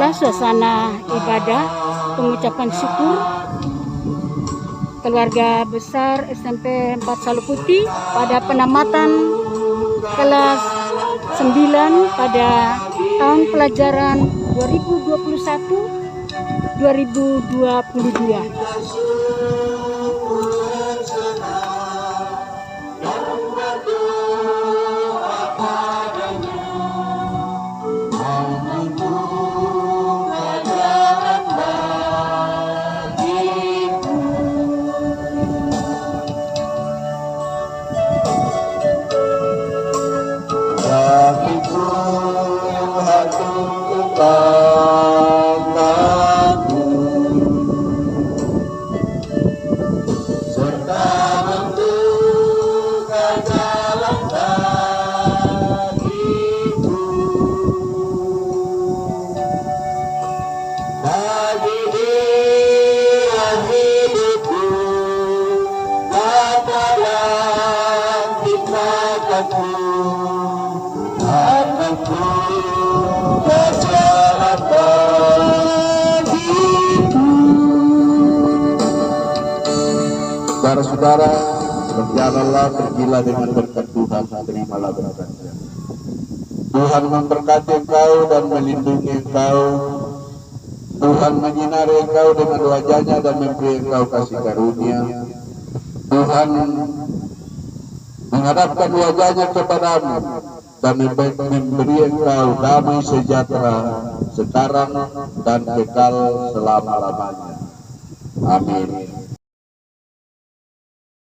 inilah suasana ibadah pengucapan syukur keluarga besar SMP 4 Saluputi pada penamatan kelas 9 pada tahun pelajaran 2021-2022. Saudara-saudara, berjalanlah, pergilah dengan berkat Tuhan, terimalah berkatnya. Tuhan memberkati engkau dan melindungi engkau. Tuhan menyinari engkau dengan wajahnya dan memberi engkau kasih karunia. Tuhan menghadapkan wajahnya kepadamu dan memberi engkau damai sejahtera sekarang dan kekal selama-lamanya. Amin.